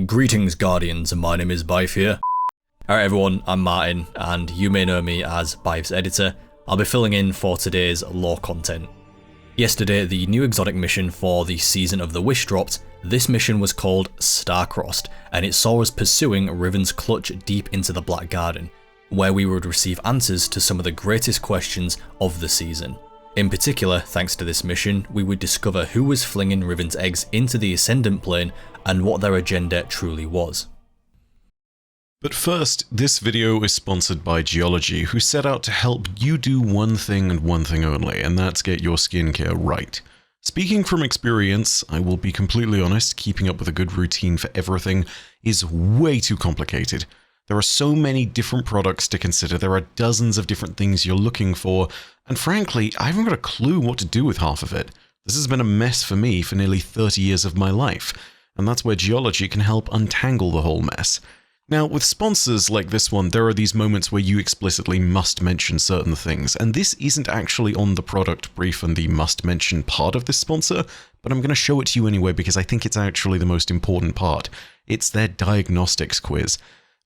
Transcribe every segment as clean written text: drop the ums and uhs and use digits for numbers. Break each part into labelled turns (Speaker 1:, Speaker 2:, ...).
Speaker 1: Greetings, Guardians, my name is Bife here. Alright everyone, I'm Martin, and you may know me as Bife's editor. I'll be filling in for today's lore content. Yesterday, the new exotic mission for the Season of the Wish dropped. This mission was called Star-Crossed, and it saw us pursuing Riven's clutch deep into the Black Garden, where we would receive answers to some of the greatest questions of the season. In particular, thanks to this mission, we would discover who was flinging Riven's eggs into the Ascendant Plane and what their agenda truly was.
Speaker 2: But first, this video is sponsored by Geology, who set out to help you do one thing and one thing only, and that's get your skincare right. Speaking from experience, I will be completely honest, keeping up with a good routine for everything is way too complicated. There are so many different products to consider, there are dozens of different things you're looking for, and frankly, I haven't got a clue what to do with half of it. This has been a mess for me for nearly 30 years of my life, and that's where Geology can help untangle the whole mess. Now, with sponsors like this one, there are these moments where you explicitly must mention certain things, and this isn't actually on the product brief and the must mention part of this sponsor, but I'm going to show it to you anyway because I think it's actually the most important part. It's their diagnostics quiz.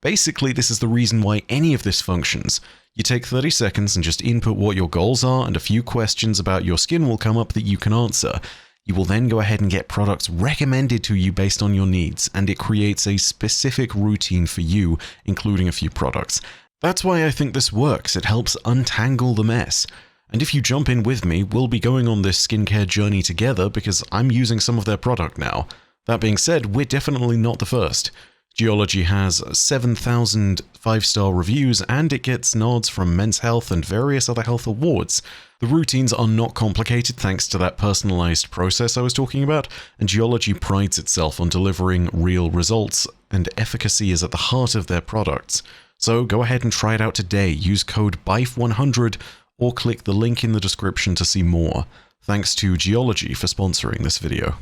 Speaker 2: Basically, this is the reason why any of this functions. You take 30 seconds and just input what your goals are, and a few questions about your skin will come up that you can answer. You will then go ahead and get products recommended to you based on your needs, and it creates a specific routine for you, including a few products. That's why I think this works. It helps untangle the mess. And if you jump in with me, we'll be going on this skincare journey together because I'm using some of their product now. That being said, we're definitely not the first. Geology has 7,000 5-star reviews, and it gets nods from Men's Health and various other health awards. The routines are not complicated thanks to that personalized process I was talking about, and Geology prides itself on delivering real results, and efficacy is at the heart of their products. So go ahead and try it out today. Use code BIFE100 or click the link in the description to see more. Thanks to Geology for sponsoring this video.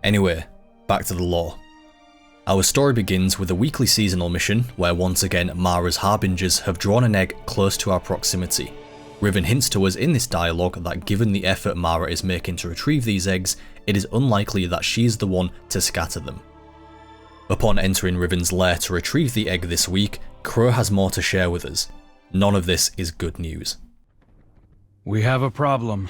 Speaker 1: Anyway, back to the lore. Our story begins with a weekly seasonal mission where once again Mara's harbingers have drawn an egg close to our proximity. Riven hints to us in this dialogue that given the effort Mara is making to retrieve these eggs, it is unlikely that she's the one to scatter them. Upon entering Riven's lair to retrieve the egg this week, Crow has more to share with us. None of this is good news.
Speaker 3: We have a problem.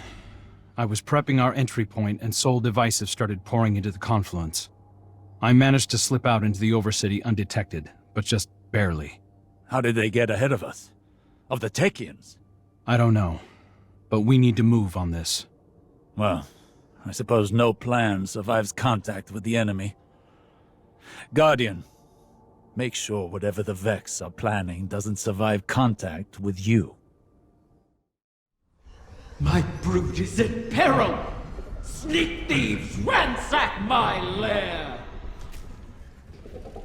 Speaker 3: I was prepping our entry point and Sol Divisive started pouring into the confluence. I managed to slip out into the Overcity undetected, but just barely.
Speaker 4: How did they get ahead of us? Of the Techians?
Speaker 3: I don't know, but we need to move on this.
Speaker 4: Well, I suppose no plan survives contact with the enemy. Guardian, make sure whatever the Vex are planning doesn't survive contact with you.
Speaker 5: My brood is in peril! Sneak thieves ransack my lair!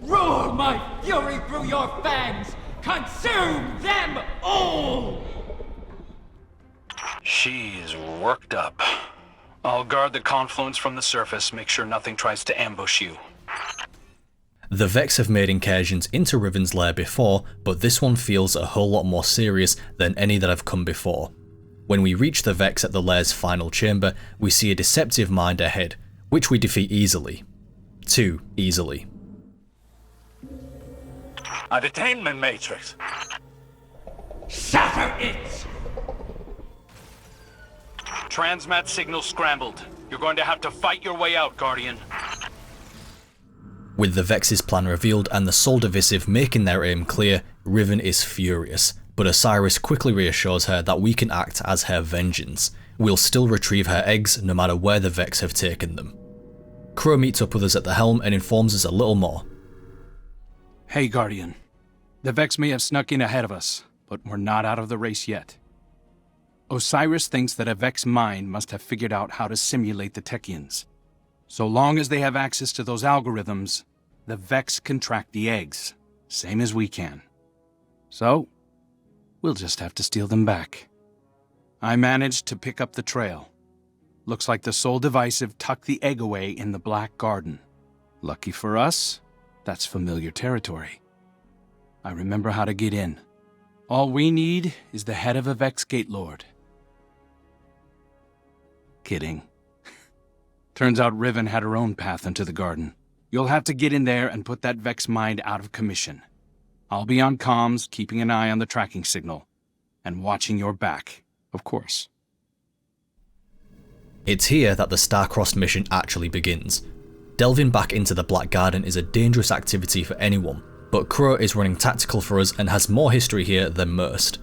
Speaker 5: Roar my fury through your fangs! Consume them all!
Speaker 6: She's worked up. I'll guard the confluence from the surface, make sure nothing tries to ambush you.
Speaker 1: The Vex have made incursions into Riven's lair before, but this one feels a whole lot more serious than any that have come before. When we reach the Vex at the lair's final chamber, we see a deceptive mind ahead, which we defeat easily. Too easily.
Speaker 4: A detainment matrix!
Speaker 5: Shatter it!
Speaker 6: Transmat signal scrambled. You're going to have to fight your way out, Guardian.
Speaker 1: With the Vex's plan revealed and the Sol Divisive making their aim clear, Riven is furious, but Osiris quickly reassures her that we can act as her vengeance. We'll still retrieve her eggs no matter where the Vex have taken them. Crow meets up with us at the helm and informs us a little more.
Speaker 3: Hey, Guardian. The Vex may have snuck in ahead of us, but we're not out of the race yet. Osiris thinks that a Vex mind must have figured out how to simulate the Techians. So long as they have access to those algorithms, the Vex can track the eggs, same as we can. So, we'll just have to steal them back. I managed to pick up the trail. Looks like the Sol Divisive tucked the egg away in the Black Garden. Lucky for us, that's familiar territory. I remember how to get in. All we need is the head of a Vex Gate Lord. Kidding. Turns out Riven had her own path into the garden. You'll have to get in there and put that Vex mind out of commission. I'll be on comms, keeping an eye on the tracking signal. And watching your back, of course.
Speaker 1: It's here that the Star-Crossed mission actually begins. Delving back into the Black Garden is a dangerous activity for anyone, but Crow is running tactical for us and has more history here than most.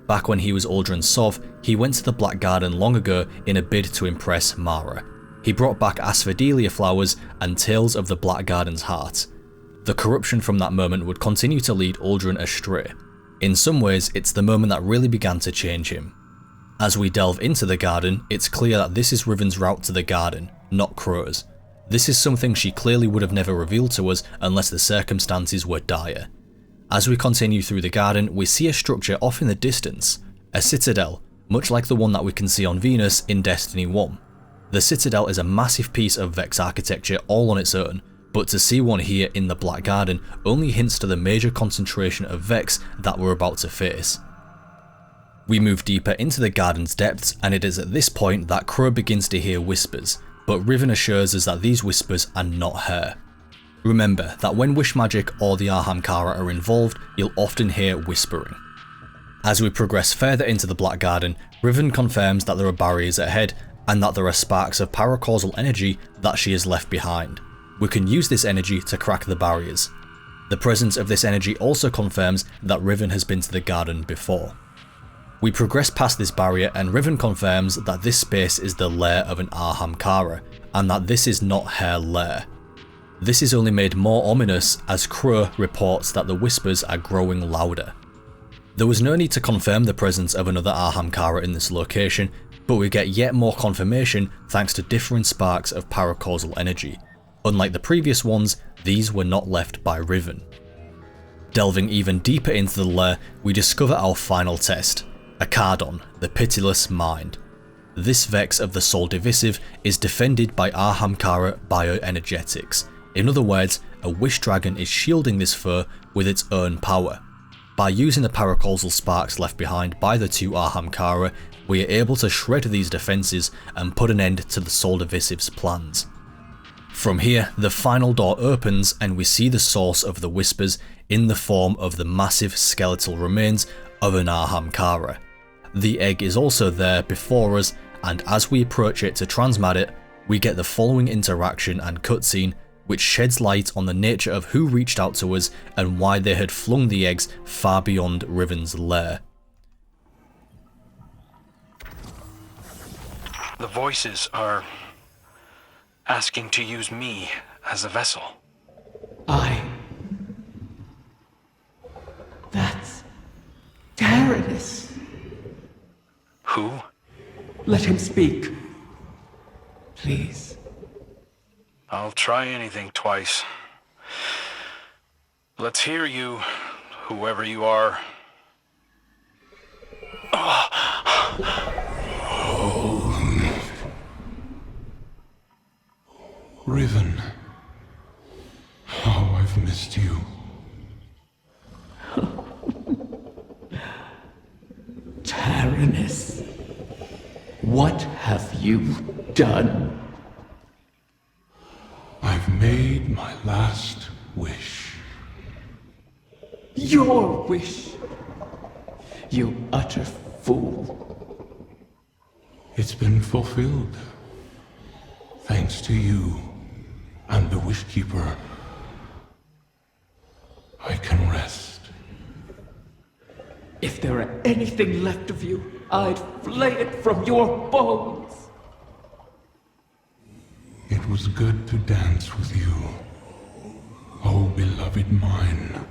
Speaker 1: Back when he was Uldren Sov, he went to the Black Garden long ago in a bid to impress Mara. He brought back Asphodelia flowers and tales of the Black Garden's heart. The corruption from that moment would continue to lead Uldren astray. In some ways, it's the moment that really began to change him. As we delve into the garden, it's clear that this is Riven's route to the garden, not Crow's. This is something she clearly would have never revealed to us unless the circumstances were dire. As we continue through the garden, we see a structure off in the distance, a citadel, much like the one that we can see on Venus in Destiny 1. The citadel is a massive piece of Vex architecture all on its own, but to see one here in the Black Garden only hints to the major concentration of Vex that we're about to face. We move deeper into the garden's depths, and it is at this point that Crow begins to hear whispers, but Riven assures us that these whispers are not her. Remember that when Wish Magic or the Ahamkara are involved, you'll often hear whispering. As we progress further into the Black Garden, Riven confirms that there are barriers ahead, and that there are sparks of paracausal energy that she has left behind. We can use this energy to crack the barriers. The presence of this energy also confirms that Riven has been to the garden before. We progress past this barrier and Riven confirms that this space is the lair of an Ahamkara, and that this is not her lair. This is only made more ominous as Crow reports that the whispers are growing louder. There was no need to confirm the presence of another Ahamkara in this location, but we get yet more confirmation thanks to different sparks of paracausal energy. Unlike the previous ones, these were not left by Riven. Delving even deeper into the lair, we discover our final test, Akkadon, the Pitiless Mind. This Vex of the Soul Divisive is defended by Ahamkara bioenergetics. In other words, a Wish Dragon is shielding this foe with its own power. By using the paracausal sparks left behind by the two Ahamkara, we are able to shred these defences and put an end to the Soul Divisive's plans. From here, the final door opens and we see the source of the whispers in the form of the massive skeletal remains of an Ahamkara. The egg is also there before us, and as we approach it to transmat it, we get the following interaction and cutscene which sheds light on the nature of who reached out to us and why they had flung the eggs far beyond Riven's lair.
Speaker 6: The voices are asking to use me as a vessel.
Speaker 5: That's Taranis.
Speaker 6: Who?
Speaker 5: Let him speak. Please.
Speaker 6: I'll try anything twice. Let's hear you, whoever you are.
Speaker 7: Riven, how I've missed you.
Speaker 5: Taranis, what have you done?
Speaker 7: I've made my last wish.
Speaker 5: Your wish, you utter fool.
Speaker 7: It's been fulfilled. Thanks to you and the Wishkeeper, I can rest.
Speaker 5: If there were anything left of you, I'd flay it from your bones.
Speaker 7: It was good to dance with you, oh beloved mine.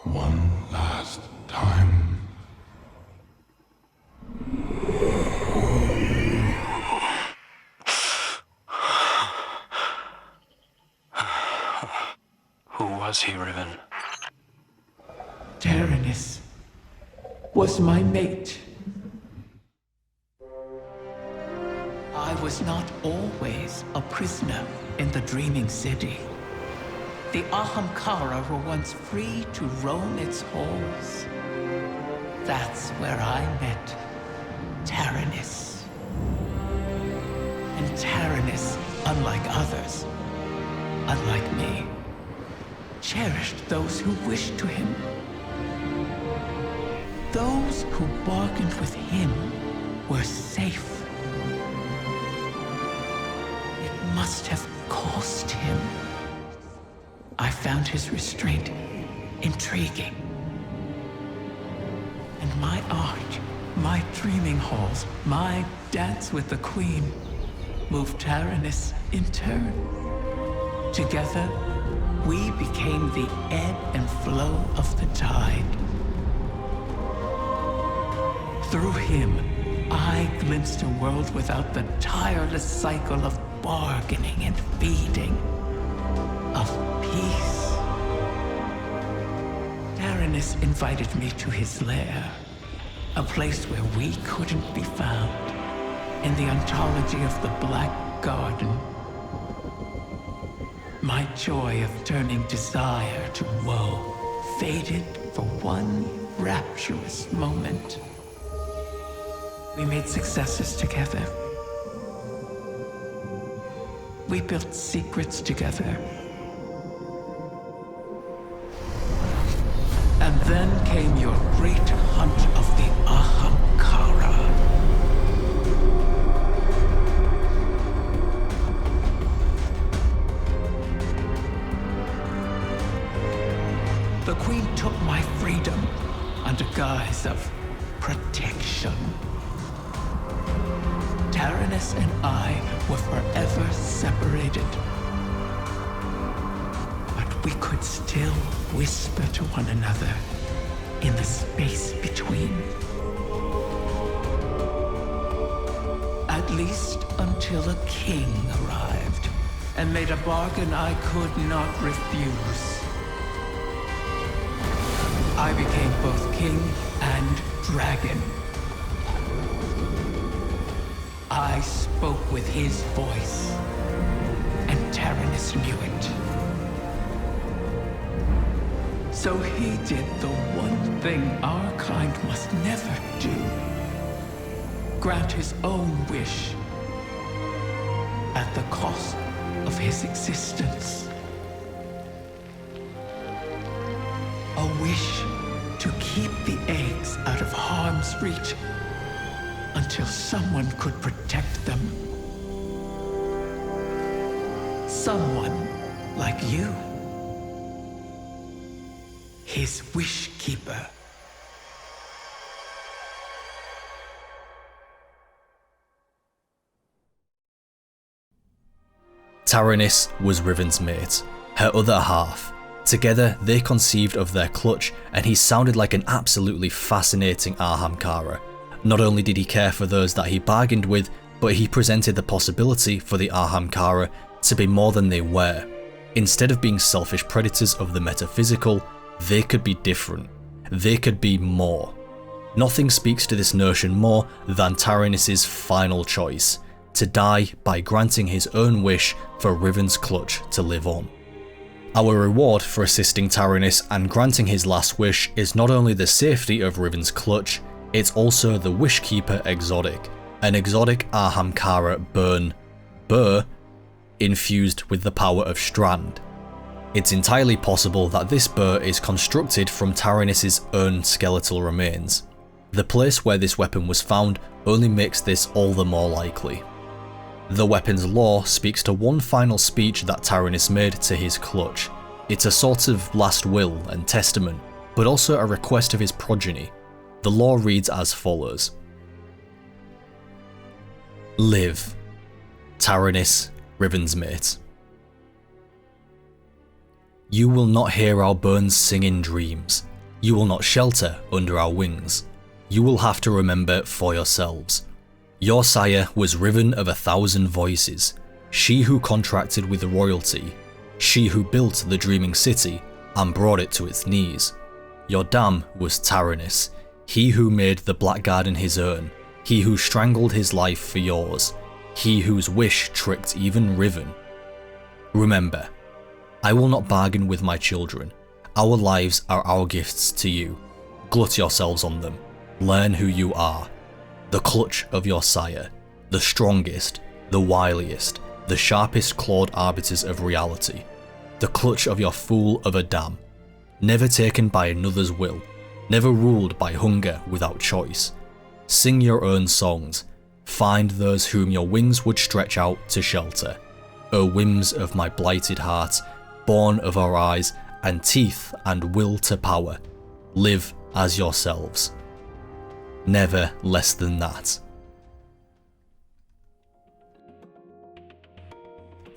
Speaker 7: One last time.
Speaker 6: Who was he, Riven?
Speaker 5: Taranis was my mate. I was not always a prisoner in the Dreaming City. The Ahamkara were once free to roam its halls. That's where I met Taranis. And Taranis, unlike others, unlike me, cherished those who wished to him. Those who bargained with him were safe. It must have cost him. I found his restraint intriguing. And my art, my dreaming halls, my dance with the Queen moved Taranis in turn. Together, we became the ebb and flow of the tide. Through him, I glimpsed a world without the tireless cycle of bargaining and feeding, of peace. Taranis invited me to his lair, a place where we couldn't be found, in the ontology of the Black Garden. My joy of turning desire to woe faded for one rapturous moment. We made successes together. We built secrets together. And then came your great hunt of the Ahamkara. The Queen took my freedom under guise of protection. Taranis and I were forever separated. But we could still whisper to one another in the space between. At least until a king arrived and made a bargain I could not refuse. I became both king and dragon. I spoke with his voice, and Taranis knew it. So he did the one thing our kind must never do. Grant his own wish at the cost of his existence. A wish to keep the eggs out of harm's reach until someone could protect them. Someone like you. His wish keeper.
Speaker 1: Taranis was Riven's mate, her other half. Together, they conceived of their clutch, and he sounded like an absolutely fascinating Ahamkara. Not only did he care for those that he bargained with, but he presented the possibility for the Ahamkara to be more than they were. Instead of being selfish predators of the metaphysical, they could be different. They could be more. Nothing speaks to this notion more than Taranis' final choice, to die by granting his own wish for Riven's clutch to live on. Our reward for assisting Taranis and granting his last wish is not only the safety of Riven's clutch, it's also the Wishkeeper exotic, an exotic Ahamkara burr infused with the power of Strand. It's entirely possible that this burr is constructed from Taranis' own skeletal remains. The place where this weapon was found only makes this all the more likely. The weapon's lore speaks to one final speech that Taranis made to his clutch. It's a sort of last will and testament, but also a request of his progeny. The lore reads as follows. Live, Taranis, Riven's mate. You will not hear our bones sing in dreams. You will not shelter under our wings. You will have to remember for yourselves. Your sire was Riven of 1,000 voices, she who contracted with royalty, she who built the dreaming city and brought it to its knees. Your dam was Taranis, he who made the Black Garden his own, he who strangled his life for yours, he whose wish tricked even Riven. Remember, I will not bargain with my children. Our lives are our gifts to you. Glut yourselves on them. Learn who you are. The clutch of your sire, the strongest, the wiliest, the sharpest clawed arbiters of reality. the clutch of your fool of a dam, never taken by another's will, never ruled by hunger without choice. Sing your own songs, find those whom your wings would stretch out to shelter. O whims of my blighted heart, born of our eyes and teeth and will to power, live as yourselves. Never less than that.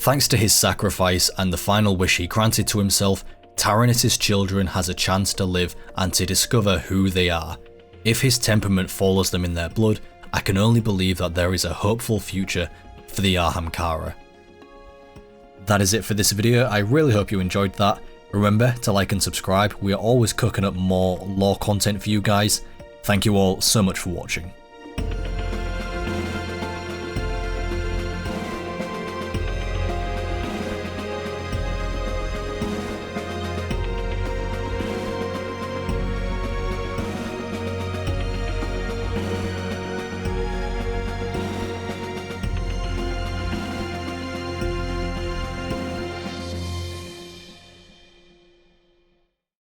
Speaker 1: Thanks to his sacrifice and the final wish he granted to himself, Tyranitus' children has a chance to live and to discover who they are. If his temperament follows them in their blood, I can only believe that there is a hopeful future for the Ahamkara. That is it for this video. I really hope you enjoyed that. Remember to like and subscribe. We are always cooking up more lore content for you guys. Thank you all so much for watching.